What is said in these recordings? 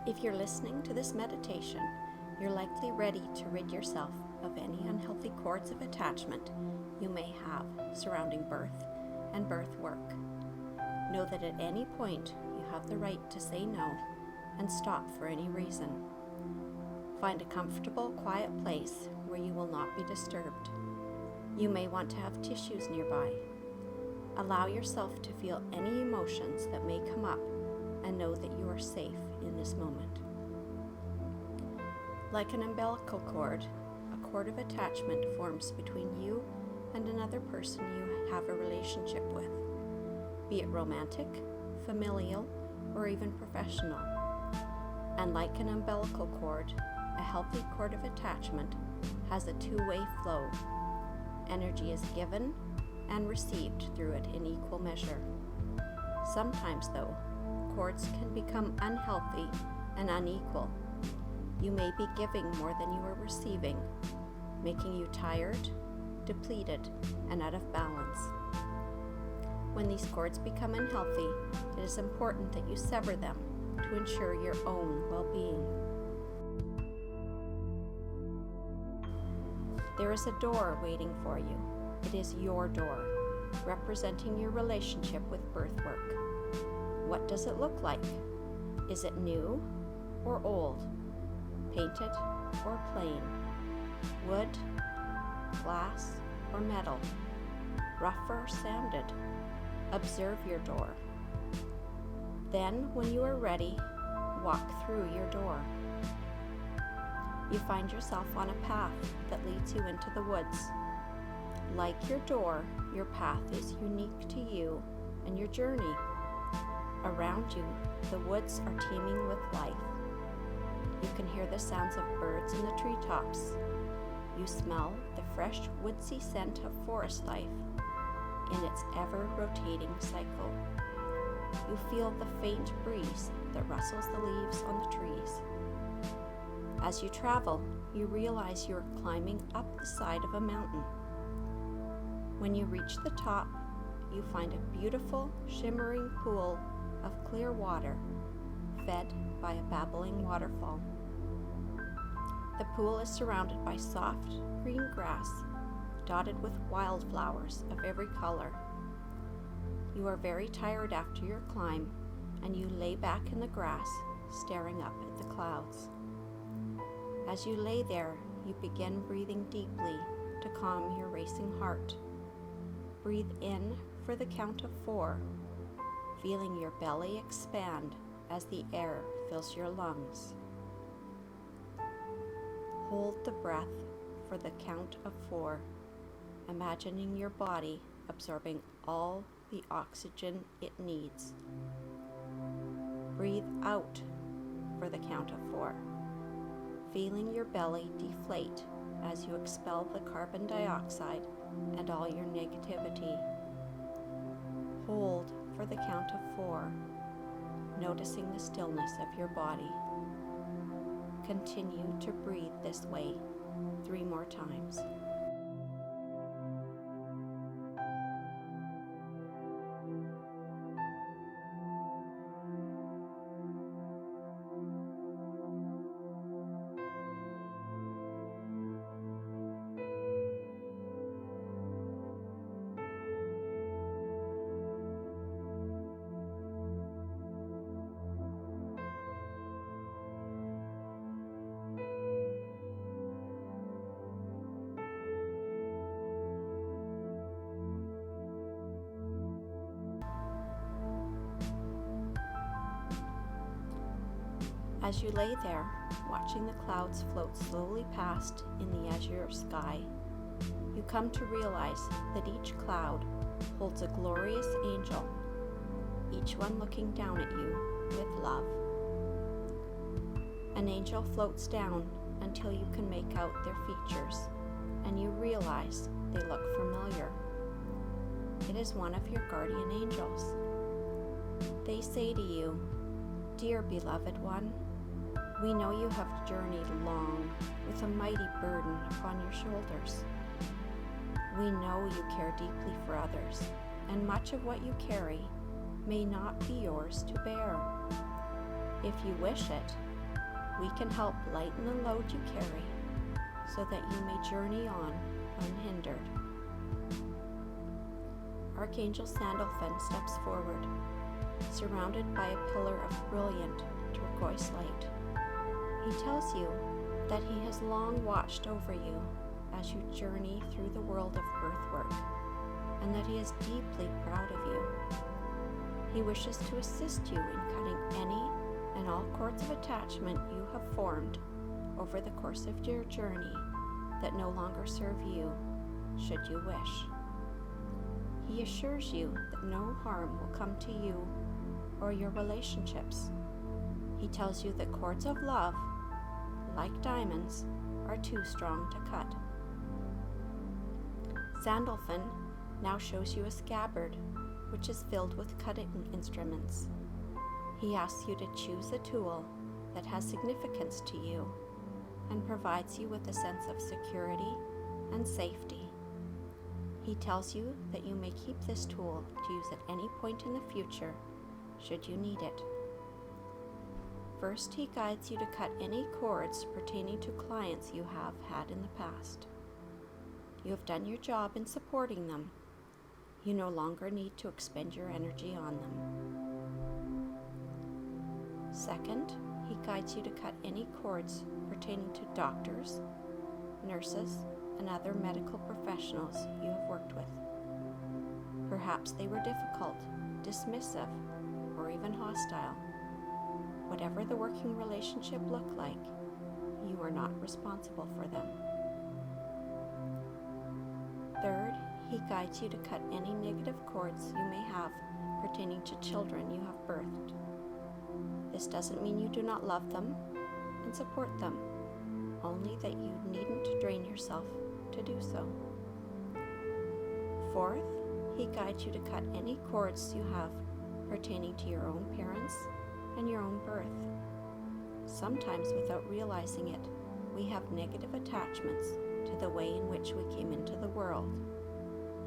If you're listening to this meditation, you're likely ready to rid yourself of any unhealthy cords of attachment you may have surrounding birth and birth work. Know that at any point you have the right to say no and stop for any reason. Find a comfortable, quiet place where you will not be disturbed. You may want to have tissues nearby. Allow yourself to feel any emotions that may come up and know that you are safe in this moment. Like an umbilical cord, a cord of attachment forms between you and another person you have a relationship with, be it romantic, familial, or even professional. And like an umbilical cord, a healthy cord of attachment has a two-way flow. Energy is given and received through it in equal measure. Sometimes, though, cords can become unhealthy and unequal. You may be giving more than you are receiving, making you tired, depleted, and out of balance. When these cords become unhealthy, it is important that you sever them to ensure your own well-being. There is a door waiting for you. It is your door, representing your relationship with birth work. What does it look like? Is it new or old? Painted or plain? Wood, glass, or metal? Rough or sanded? Observe your door. Then, when you are ready, walk through your door. You find yourself on a path that leads you into the woods. Like your door, your path is unique to you and your journey. Around you, the woods are teeming with life. You can hear the sounds of birds in the treetops. You smell the fresh, woodsy scent of forest life in its ever-rotating cycle. You feel the faint breeze that rustles the leaves on the trees. As you travel, you realize you are climbing up the side of a mountain. When you reach the top, you find a beautiful, shimmering pool of clear water, fed by a babbling waterfall. The pool is surrounded by soft, green grass, dotted with wildflowers of every color. You are very tired after your climb, and you lay back in the grass, staring up at the clouds. As you lay there, you begin breathing deeply to calm your racing heart. Breathe in for the count of 4, feeling your belly expand as the air fills your lungs. Hold the breath for the count of 4, imagining your body absorbing all the oxygen it needs. Breathe out for the count of 4, feeling your belly deflate as you expel the carbon dioxide and all your negativity. Hold for the count of 4, noticing the stillness of your body. Continue to breathe this way 3 more times. As you lay there, watching the clouds float slowly past in the azure sky, you come to realize that each cloud holds a glorious angel, each one looking down at you with love. An angel floats down until you can make out their features, and you realize they look familiar. It is one of your guardian angels. They say to you, "Dear beloved one, we know you have journeyed long with a mighty burden upon your shoulders. We know you care deeply for others, and much of what you carry may not be yours to bear. If you wish it, we can help lighten the load you carry so that you may journey on unhindered. Archangel Sandalphon steps forward, surrounded by a pillar of brilliant turquoise light. He tells you that he has long watched over you as you journey through the world of birth work, and that he is deeply proud of you. He wishes to assist you in cutting any and all cords of attachment you have formed over the course of your journey that no longer serve you, should you wish. He assures you that no harm will come to you or your relationships. He tells you that cords of love, like diamonds, are too strong to cut. Sandalphon now shows you a scabbard, which is filled with cutting instruments. He asks you to choose a tool that has significance to you and provides you with a sense of security and safety. He tells you that you may keep this tool to use at any point in the future, should you need it. First, he guides you to cut any cords pertaining to clients you have had in the past. You have done your job in supporting them. You no longer need to expend your energy on them. Second, he guides you to cut any cords pertaining to doctors, nurses, and other medical professionals you have worked with. Perhaps they were difficult, dismissive, or even hostile. Whatever the working relationship looked like, you are not responsible for them. Third, he guides you to cut any negative cords you may have pertaining to children you have birthed. This doesn't mean you do not love them and support them, only that you needn't drain yourself to do so. Fourth, he guides you to cut any cords you have pertaining to your own parents and your own birth. Sometimes, without realizing it, we have negative attachments to the way in which we came into the world.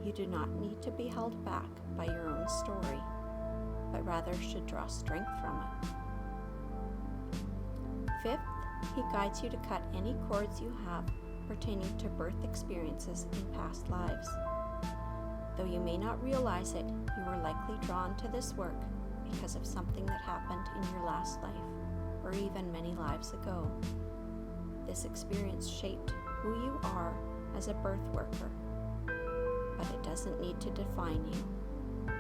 You do not need to be held back by your own story, but rather should draw strength from it. Fifth, he guides you to cut any cords you have pertaining to birth experiences in past lives. Though you may not realize it, you are likely drawn to this work because of something that happened in your last life, or even many lives ago. This experience shaped who you are as a birth worker, but it doesn't need to define you.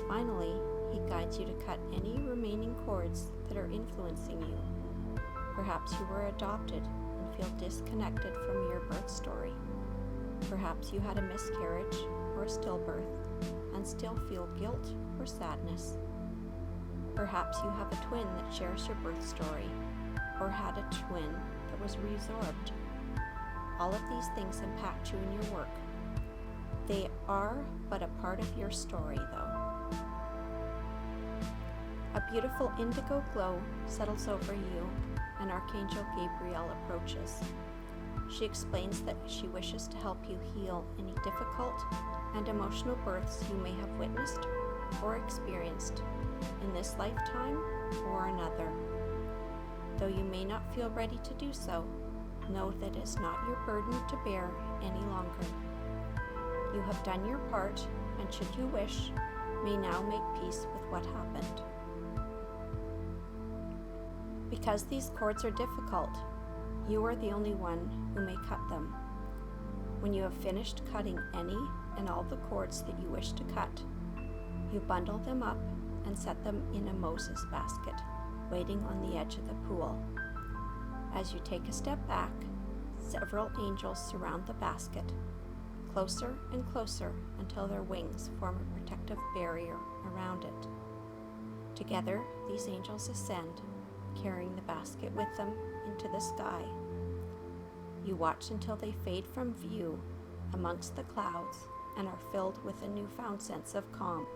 Finally, he guides you to cut any remaining cords that are influencing you. Perhaps you were adopted and feel disconnected from your birth story. Perhaps you had a miscarriage or a stillbirth and still feel guilt or sadness. Perhaps you have a twin that shares your birth story, or had a twin that was resorbed. All of these things impact you in your work. They are but a part of your story, though. A beautiful indigo glow settles over you, and Archangel Gabriel approaches. She explains that she wishes to help you heal any difficult and emotional births you may have witnessed or experienced in this lifetime or another. Though you may not feel ready to do so, know that it is not your burden to bear any longer. You have done your part, and should you wish, may now make peace with what happened. Because these cords are difficult, you are the only one who may cut them. When you have finished cutting any and all the cords that you wish to cut, you bundle them up and set them in a Moses basket, waiting on the edge of the pool. As you take a step back, several angels surround the basket, closer and closer until their wings form a protective barrier around it. Together, these angels ascend, carrying the basket with them into the sky. You watch until they fade from view amongst the clouds and are filled with a newfound sense of calm,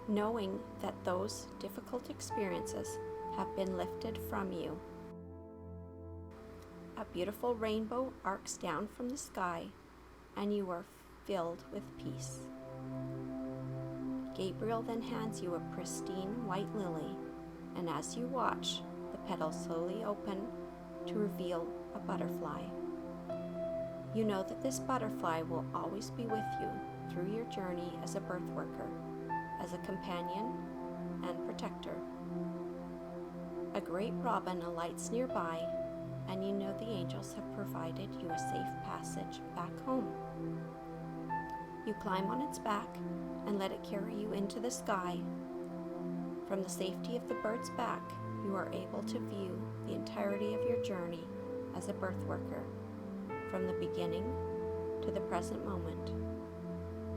knowing that those difficult experiences have been lifted from you. A beautiful rainbow arcs down from the sky, and you are filled with peace. Gabriel then hands you a pristine white lily, and as you watch, the petals slowly open to reveal a butterfly. You know that this butterfly will always be with you through your journey as a birth worker, as a companion and protector. A great robin alights nearby, and you know the angels have provided you a safe passage back home. You climb on its back and let it carry you into the sky. From the safety of the bird's back, you are able to view the entirety of your journey as a birth worker, from the beginning to the present moment.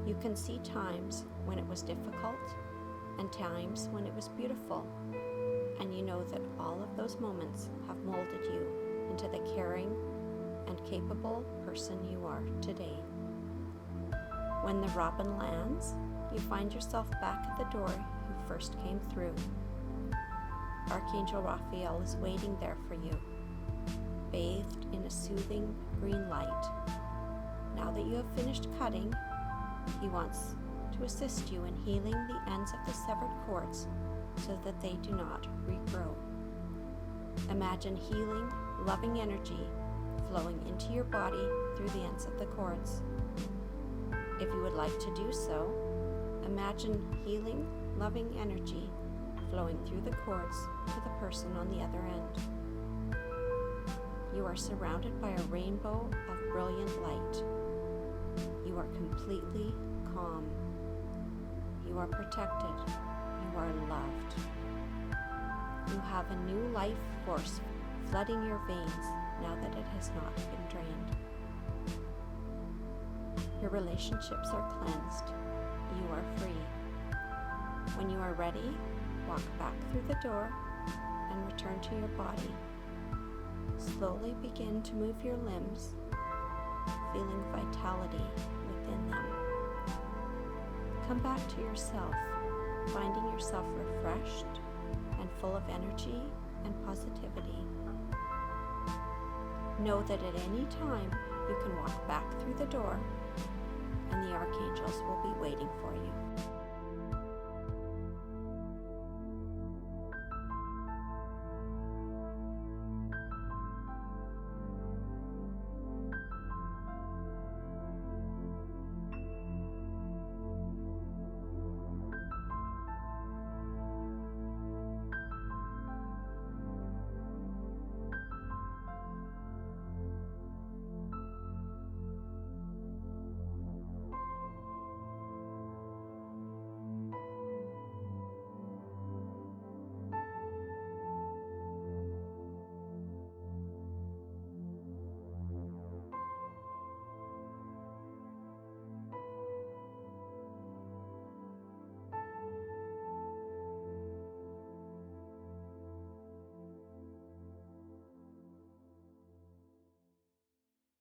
You can see times when it was difficult and times when it was beautiful, and you know that all of those moments have molded you into the caring and capable person you are today. When the robin lands, you find yourself back at the door you first came through. Archangel Raphael is waiting there for you, bathed in a soothing green light. Now that you have finished cutting, he wants to assist you in healing the ends of the severed cords so that they do not regrow. Imagine healing, loving energy flowing into your body through the ends of the cords. If you would like to do so, imagine healing, loving energy flowing through the cords to the person on the other end. You are surrounded by a rainbow of brilliant light. You are completely calm. You are protected. You are loved. You have a new life force flooding your veins now that it has not been drained. Your relationships are cleansed. You are free. When you are ready, walk back through the door and return to your body. Slowly begin to move your limbs, feeling vitality within them. Come back to yourself, finding yourself refreshed and full of energy and positivity. Know that at any time you can walk back through the door and the archangels will be waiting for you.